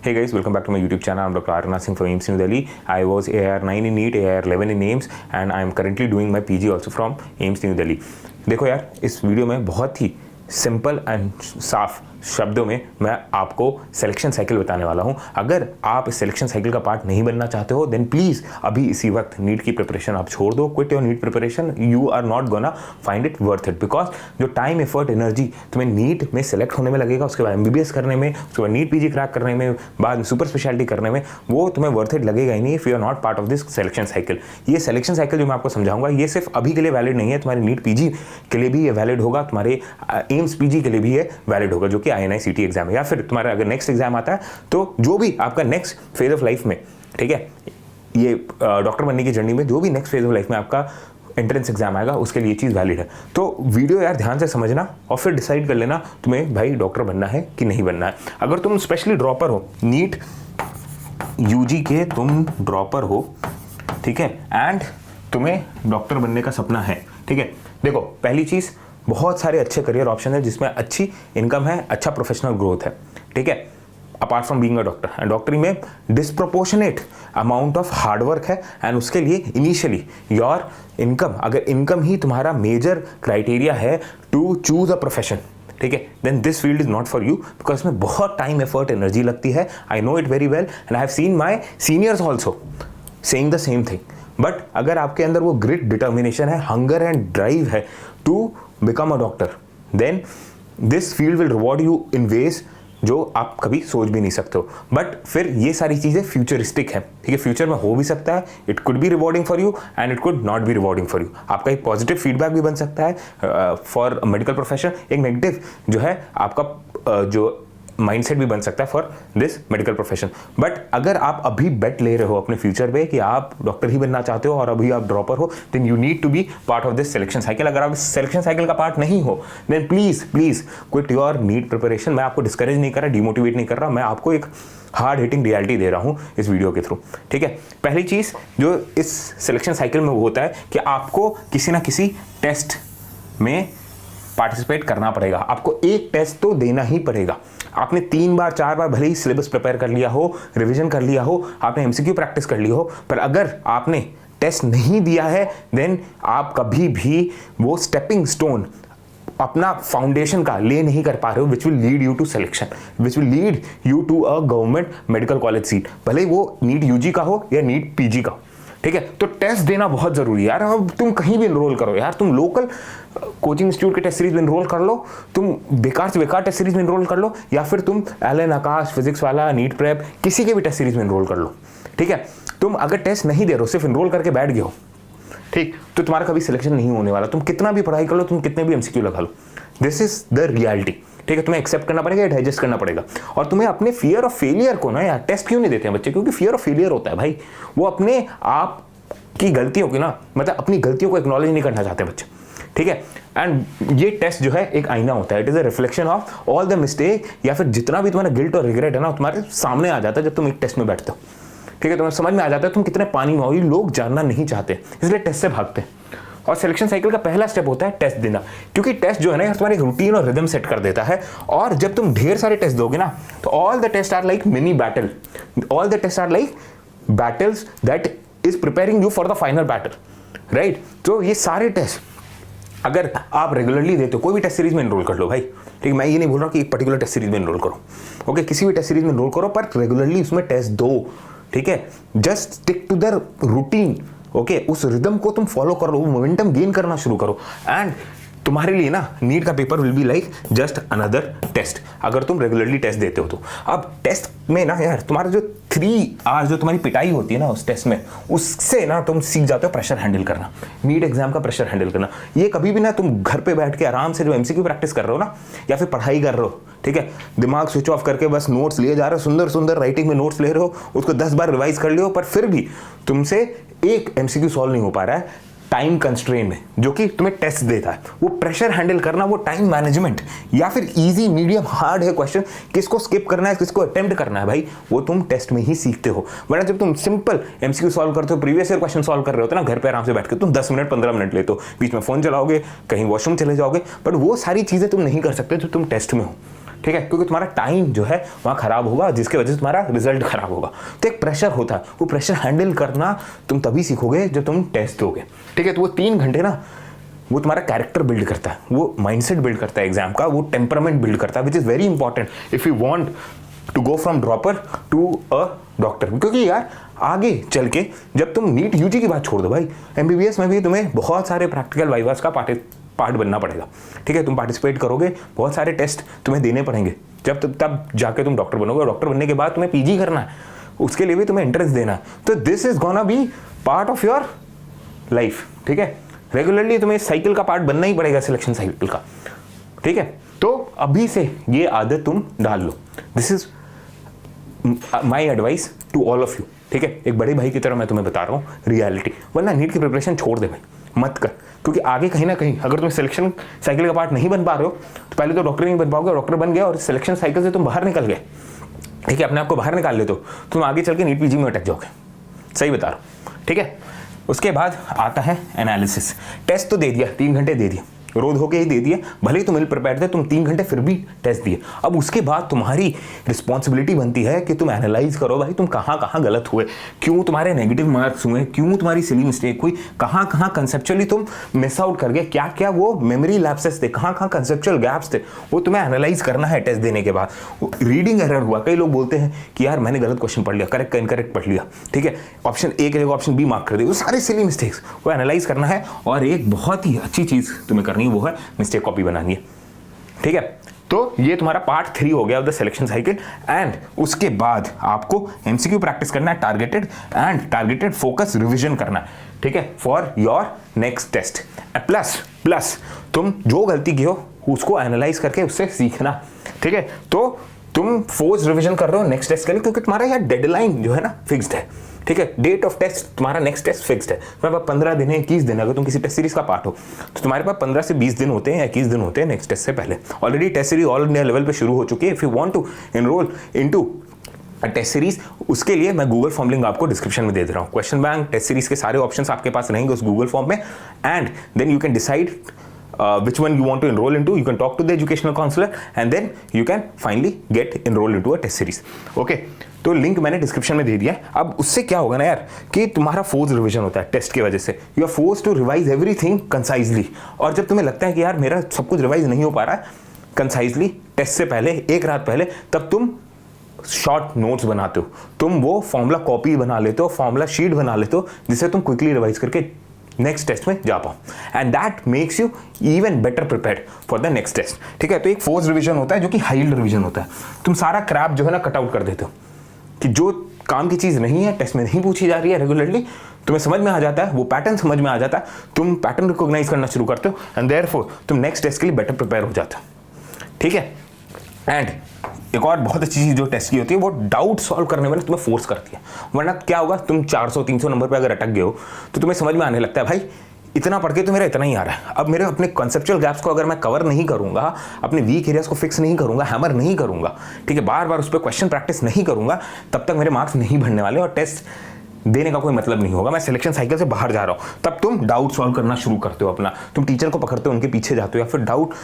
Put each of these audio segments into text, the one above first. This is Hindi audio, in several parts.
Hey guys, welcome back to my YouTube channel. I'm Dr. Aruna Singh from AIIMS New Delhi. I was AR9 in NEET, AR11 in AIIMS and I am currently doing my PG also from AIIMS New Delhi. देखो यार, इस वीडियो में बहुत ही सिंपल एंड साफ शब्दों में मैं आपको सिलेक्शन साइकिल बताने वाला हूं। अगर आप इस सिलेक्शन साइकिल का पार्ट नहीं बनना चाहते हो देन प्लीज़ अभी इसी वक्त नीट की प्रिपरेशन आप छोड़ दो। Quit your NEET preparation, you are not gonna find it worth it, because जो टाइम एफर्ट एनर्जी तुम्हें नीट में सेलेक्ट होने में लगेगा, उसके बाद MBBS करने में, उसके बाद नीट PG क्रैक करने में, बाद में सुपर स्पेशलिटी करने में, वो तुम्हें वर्थ इट लगेगा ही नहीं if you are not part of this selection cycle. ये सिलेक्शन साइकिल जो मैं आपको समझाऊंगा ये सिर्फ अभी के लिए वैलिड नहीं है, तुम्हारे नीट PG के लिए भी ये वैलिड होगा, तुम्हारे AIIMS PG के लिए भी ये वैलिड होगा जो कि INI CT एग्जाम है, या फिर तुम्हारा अगर नेक्स्ट एग्जाम आता है तो जो भी आपका नेक्स्ट फेज ऑफ लाइफ में, ठीक है, ये डॉक्टर बनने की जर्नी में जो भी नेक्स्ट फेज ऑफ लाइफ में आपका एंट्रेंस एग्जाम आएगा उसके लिए ये चीज़ वैलिड है। तो वीडियो यार ध्यान से समझना और फिर डिसाइड कर लेना तुम्हें भाई डॉक्टर बनना है कि नहीं बनना है। अगर तुम स्पेशली ड्रॉपर हो, नीट UG के तुम ड्रॉपर हो, ठीक है, एंड तुम्हें डॉक्टर बनने का सपना है, ठीक है, देखो पहली चीज़ बहुत सारे अच्छे करियर ऑप्शन है जिसमें अच्छी इनकम है, अच्छा प्रोफेशनल ग्रोथ है, ठीक है, apart from being a doctor. And डॉक्टरी में डिस्प्रोपोर्शनेट अमाउंट ऑफ हार्डवर्क है एंड उसके लिए इनिशियली योर इनकम, अगर इनकम ही तुम्हारा मेजर क्राइटेरिया है टू चूज अ प्रोफेशन, ठीक है, then this field is not for you, because इसमें बहुत टाइम एफर्ट एनर्जी लगती है। I know it very well and I have seen my seniors also saying the same thing. But अगर आपके अंदर वो ग्रिट, डिटर्मिनेशन है, हंगर एंड ड्राइव है to become a doctor, then this field will reward you in ways जो आप कभी सोच भी नहीं सकते हो। बट फिर ये सारी चीज़ें फ्यूचरिस्टिक है, ठीक है, फ्यूचर में हो भी सकता है, it could be rewarding for you and it could not be rewarding for you. आपका एक पॉजिटिव फीडबैक भी बन सकता है फॉर मेडिकल प्रोफेशन, एक नेगेटिव जो है आपका जो माइंडसेट भी बन सकता है for this medical profession. But अगर आप अभी बेट ले रहे हो अपने फ्यूचर पे कि आप डॉक्टर ही बनना चाहते हो और अभी आप ड्रॉपर हो, then you need to be part of this selection cycle. अगर आप इस सिलेक्शन साइकिल का पार्ट नहीं हो then please quit your NEET preparation. मैं आपको डिस्करेज नहीं कर रहा, डिमोटिवेट नहीं कर रहा, मैं आपको एक हार्ड हिटिंग रियलिटी दे रहा हूं इस वीडियो के थ्रू, ठीक है। पहली चीज जो इस सिलेक्शन साइकिल में होता है कि आपको किसी ना किसी टेस्ट में पार्टिसिपेट करना पड़ेगा, आपको एक टेस्ट तो देना ही पड़ेगा। आपने 3 बार 4 बार भले ही सिलेबस प्रिपेयर कर लिया हो, रिवीजन कर लिया हो, आपने MCQ प्रैक्टिस कर ली हो, पर अगर आपने टेस्ट नहीं दिया है देन आप कभी भी वो स्टेपिंग स्टोन अपना फाउंडेशन का ले नहीं कर पा रहे हो, which will lead you to selection, which will lead you to a government medical college seat, भले ही वो नीट UG का हो या नीट PG का, ठीक है। तो टेस्ट देना बहुत जरूरी है यार। अब तुम कहीं भी इनरोल करो यार, तुम लोकल कोचिंग इंस्टीट्यूट के टेस्ट सीरीज में इनरोल कर लो, तुम बेकार से बेकार टेस्ट सीरीज में इनरोल कर लो, या फिर तुम एलन आकाश, फिजिक्स वाला, नीट प्रेप, किसी के भी टेस्ट सीरीज में इनरोल कर लो, ठीक है। तुम अगर टेस्ट नहीं दे रहे हो, सिर्फ इनरोल करके बैठ गए हो, ठीक, तो तुम्हारा कभी सिलेक्शन नहीं होने वाला। तुम कितना भी पढ़ाई कर लो, तुम कितने भी MCQ लगा लो, दिस इज द रियलिटी, ठीक है। तुम्हें एक्सेप्ट करना पड़ेगा, डाइजेस्ट करना पड़ेगा। और तुम्हें अपने फियर ऑफ फेलियर को ना यार, टेस्ट क्यों नहीं देते हैं बच्चे, क्योंकि फियर ऑफ फेलियर होता है भाई, वो अपने आप की गलतियों की ना, मतलब अपनी गलतियों को एक्नॉलेज नहीं करना चाहते बच्चे, ठीक है। एंड ये टेस्ट जो है एक आईना होता है, it is a reflection of all the mistake, या फिर जितना भी तुम्हारा गिल्ट और रिग्रेट है ना, तुम्हारे सामने आ जाता है जब तुम एक टेस्ट में बैठते हो, ठीक है। तुम्हें समझ में आ जाता है तुम कितने पानी में हो, ये लोग जानना नहीं चाहते, इसलिए टेस्ट से भागते हैं। और सिलेक्शन साइकिल का पहला स्टेप होता है टेस्ट देना, क्योंकि टेस्ट जो है ना तुम्हारे रूटीन और रिदम सेट कर देता है। और जब तुम ढेर सारे टेस्ट दोगे ना, तो all the test are like mini battle, all the test are like battles that is preparing you for the final battle, right. तो ये सारे टेस्ट अगर आप रेगुलरली देते हो, कोई भी टेस्ट सीरीज में एनरोल कर लो भाई, ठीक है, मैं ये नहीं बोल रहा कि एक पर्टिकुलर टेस्ट सीरीज में एनरोल करो, ओके, किसी भी टेस्ट सीरीज में एनरोल करो, पर रेगुलरली उसमें टेस्ट दो, ठीक है। Just stick to the routine, okay, उस रिदम को तुम फॉलो करो, मोमेंटम गेन करना शुरू करो, एंड तुम्हारे लिए ना नीट का paper will be like just another test, अगर तुम रेगुलरली टेस्ट देते हो तो। अब टेस्ट में ना यार तुम्हारा जो 3 आवर्स जो तुम्हारी पिटाई होती है ना उस टेस्ट में, उससे ना तुम सीख जाते हो प्रेशर हैंडल करना, नीट एग्जाम का प्रेशर हैंडल करना। ये कभी भी ना तुम घर पे बैठ के आराम से जो MCQ प्रैक्टिस कर रहे हो ना, या फिर पढ़ाई कर रहे हो, ठीक है, दिमाग स्विच ऑफ करके बस नोट्स लिए जा रहे हो, सुंदर सुंदर राइटिंग में नोट्स ले रहे हो, उसको 10 बार रिवाइज कर लियो, पर फिर भी तुमसे एक MCQ सॉल्व नहीं हो पा रहा है टाइम कंस्ट्रेन में, जो कि तुम्हें टेस्ट देता है। वो प्रेशर हैंडल करना, वो टाइम मैनेजमेंट, या फिर इजी, मीडियम, हार्ड है क्वेश्चन, किसको स्किप करना है, किसको अटेम्प्ट करना है भाई, वो तुम टेस्ट में ही सीखते हो। वरना जब तुम सिंपल MCQ सॉल्व करते हो, प्रीवियस ईयर क्वेश्चन सॉल्व कर रहे होते ना घर पे आराम से बैठ के, तुम 10 मिनट 15 मिनट लेते हो, बीच में फोन चलाओगे, कहीं वॉशरूम चले जाओगे, बट वो सारी चीजें तुम नहीं कर सकते जो तुम टेस्ट में हो, ठीक है, क्योंकि तुम्हारा टाइम जो है वहाँ खराब होगा, जिसकी वजह से तुम्हारा रिजल्ट खराब होगा। तो एक प्रेशर होता है, वो प्रेशर हैंडल करना तुम तभी सीखोगे जब तुम टेस्ट दोगे, ठीक है। तो वो 3 घंटे ना वो तुम्हारा कैरेक्टर बिल्ड करता है, वो माइंडसेट बिल्ड करता है एग्जाम का, वो टेम्परामेंट बिल्ड करता है, which is very important if you want to go from dropper to a doctor. क्योंकि यार आगे चल के जब तुम नीट यूजी की बात छोड़ दो भाई, एमबीबीएस में भी तुम्हें बहुत सारे प्रैक्टिकल वाइवास का पार्ट बनना पड़ेगा, ठीक है। तुम पार्टिसिपेट करोगे, बहुत सारे टेस्ट तुम्हें देने पड़ेंगे, तब जाके तुम डॉक्टर बनोगे। डॉक्टर बनने के बाद तुम्हें पीजी करना है, उसके लिए भी तुम्हें एंट्रेंस देना है। तो this is gonna be part of your life, ठीक है। रेगुलरली तुम्हें साइकिल का पार्ट बनना ही पड़ेगा, सिलेक्शन साइकिल का, ठीक है। तो अभी से ये आदत तुम डाल लो। This is my advice to all of you, ठीक है। एक बड़े भाई की तरह मैं तुम्हें बता रहा हूँ रियलिटी, वरना नीट की प्रिपरेशन छोड़ दे भाई, मत कर। क्योंकि आगे कहीं ना कहीं अगर तुम सिलेक्शन साइकिल का पार्ट नहीं बन पा रहे हो तो पहले तो डॉक्टर नहीं बन पाओगे, डॉक्टर बन गया और सिलेक्शन साइकिल से तुम बाहर निकल गए, ठीक है, अपने आप को बाहर निकाल लेते हो, तुम आगे चल के नीट पीजी में अटक जाओगे, सही बता रहा हूँ, ठीक है। उसके बाद आता है एनालिसिस। टेस्ट तो दे दिया, 3 घंटे दे दिए, रोज होके ही दे दिए, भले ही तुम इल प्रिपेयर्ड थे, तुम 3 घंटे फिर भी टेस्ट दिए। अब उसके बाद तुम्हारी रिस्पॉन्सिबिलिटी बनती है कि तुम एनालाइज करो भाई तुम कहाँ कहाँ गलत हुए, क्यों तुम्हारे नेगेटिव मार्क्स हुए, क्यों तुम्हारी सिली मिस्टेक हुई, कहाँ कहाँ कंसेप्चुअली तुम मिस आउट कर गए, क्या क्या वो मेमोरी लैप्सेस थे, कहाँ कहाँ कंसेप्चुअल गैप्स थे, वो तुम्हें एनालाइज करना है टेस्ट देने के बाद। रीडिंग एरर हुआ, कई लोग बोलते हैं कि यार मैंने गलत क्वेश्चन पढ़ लिया, करेक्ट का इनकरेक्ट पढ़ लिया, ठीक है, ऑप्शन ए के जगह ऑप्शन बी मार्क कर दिया, वो सारे सिली मिस्टेक्स वो एनालाइज करना है। और एक बहुत ही अच्छी चीज़ तुम्हें करनी है, वो है मिस्टेक कॉपी बनानी है, ठीक है। तो ये तुम्हारा पार्ट 3 हो गया of the selection cycle. And उसके बाद आपको एमसीक्यू प्रैक्टिस करना है, टारगेटेड फोकस रिवीजन करना है, ठीक है, for your next test. Plus तुम जो गलती की हो उसको एनालाइज करके उससे सीखना, ठीक है। तो तुम फोर्स रिवीजन कर रहे हो नेक्स्ट टेस्ट के लिए, क्योंकि तुम्हारा यार डेडलाइन जो है ना फिक्स्ड है, ठीक है। डेट ऑफ टेस्ट तुम्हारा नेक्स्ट टेस्ट फिक्स्ड है, तुम्हारे पास 15 दिन है, 21 दिन। अगर तुम किसी टेस्ट सीरीज का पार्ट हो तो तुम्हारे पास 15 से 20 दिन होते हैं या 21 दिन होते हैं नेक्स्ट टेस्ट से पहले। Already test series all India level पे शुरू हो चुकी है। If you want to enroll into test series, उसके लिए मैं गूगल फॉर्म लिंक आपको डिस्क्रिप्शन में दे रहा हूँ। क्वेश्चन बैंक, टेस्ट सीरीज के सारे ऑप्शंस आपके पास रहेंगे उस गूगल फॉर्म में। And then you can decide which one you want to enroll into. You can talk to the educational counselor and then you can finally get enrolled into a test series. Okay, तो लिंक मैंने डिस्क्रिप्शन में दे दिया है। अब उससे क्या होगा ना यार कि तुम्हारा फोर्स रिवीजन होता है टेस्ट की वजह से, you are force to revise everything concisely. और जब तुम्हें लगता है कि यार मेरा सब कुछ रिवाइज नहीं हो पा रहा है कंसाइजली टेस्ट से पहले, एक रात पहले, तब तुम शॉर्ट नोट्स बनाते हो, तुम वो फॉर्मूला कॉपी बना लेते हो, फॉर्मूला शीट बना लेते हो, जिससे तुम क्विकली रिवाइज करके नेक्स्ट टेस्ट में जा पाओ। And that makes you even better prepared for the next test, ठीक है। तो एक फोर्स रिवीजन होता है जो कि हाइल्ड रिवीजन होता है। तुम सारा क्रैप जो है ना कट आउट कर देते हो कि जो काम की चीज़ नहीं है, टेस्ट में नहीं पूछी जा रही है रेगुलरली, तुम्हें समझ में आ जाता है, वो पैटर्न समझ में आ जाता है, तुम पैटर्न रिकॉग्नाइज करना शुरू करते हो एंड देयरफॉर तुम नेक्स्ट टेस्ट के लिए बेटर प्रिपेयर हो जाते हो, ठीक है। एंड एक और बहुत अच्छी चीज़ जो टेस्ट की होती है वो डाउट सॉल्व करने में तुम्हें फोर्स करती है। वरना क्या होगा, तुम 400-300 नंबर पे अगर अटक गए हो तो तुम्हें समझ में आने लगता है भाई इतना पढ़ के तो मेरा इतना ही आ रहा है, अब मेरे अपने कॉन्सेप्चुअल गैप्स को अगर मैं कवर नहीं करूंगा, अपने वीक एरियाज को फिक्स नहीं करूंगा, हैमर नहीं करूंगा, ठीक है, बार बार उस पर क्वेश्चन प्रैक्टिस नहीं करूंगा, तब तक मेरे मार्क्स नहीं बढ़ने वाले और टेस्ट देने का कोई मतलब नहीं होगा, मैं सिलेक्शन साइकिल से बाहर जा रहा हूँ। तब तुम डाउट सॉल्व करना शुरू करते हो अपना, तुम टीचर को पकड़ते हो, उनके पीछे जाते हो, या फिर डाउट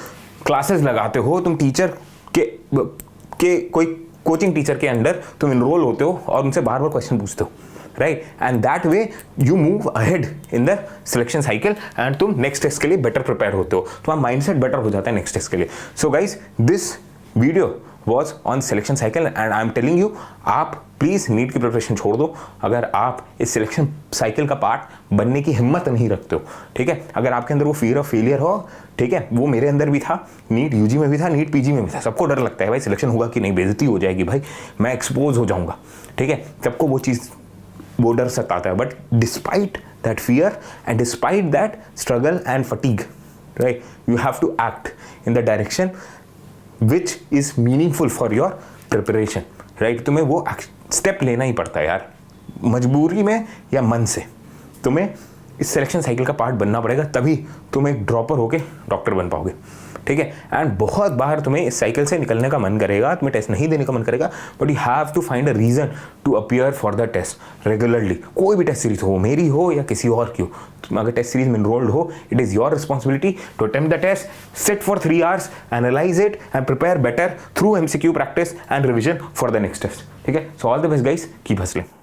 क्लासेस लगाते हो, तुम टीचर के कोई कोचिंग टीचर के अंडर तुम इनरोल होते हो और उनसे बार बार क्वेश्चन पूछते हो, right. And that way you move ahead in the selection cycle and तुम नेक्स्ट टेस्ट के लिए बेटर प्रिपेयर होते हो, तुम्हारा माइंडसेट बेटर हो जाता है नेक्स्ट टेस्ट के लिए। So guys, this video was on selection cycle and I am telling you, आप प्लीज नीट की प्रिपरेशन छोड़ दो अगर आप इस सिलेक्शन साइकिल का पार्ट बनने की हिम्मत नहीं रखते हो, ठीक है। अगर आपके अंदर वो फियर ऑफ फेलियर हो, ठीक है, वो मेरे अंदर भी था, नीट यूजी में भी था, नीट पीजी में भी था, सबको डर लगता है भाई सिलेक्शन होगा कि नहीं, बेइज्जती हो जाएगी भाई, मैं एक्सपोज हो जाऊंगा, ठीक है, सबको वो चीज़ वो डर सताता है। But despite that fear and despite that struggle and fatigue, right, you have to act in the direction which is meaningful for your preparation, right. तुम्हें वो स्टेप लेना ही पड़ता है यार, मजबूरी में या मन से तुम्हें इस सिलेक्शन साइकिल का पार्ट बनना पड़ेगा, तभी तुम एक ड्रॉपर होके डॉक्टर बन पाओगे, ठीक है। ठीक है। एंड बहुत बार तुम्हें इस साइकिल से निकलने का मन करेगा, तुम्हें टेस्ट नहीं देने का मन करेगा, but you have to find a reason to appear for the test regularly. कोई भी टेस्ट सीरीज हो, मेरी हो या किसी और की हो, तुम अगर टेस्ट सीरीज में इनरोल्ड हो, it is your responsibility to attempt the test, sit for 3 hours, analyse it and prepare better through MCQ practice and revision for the next test, ठीक है। So all the best guys, keep hustling.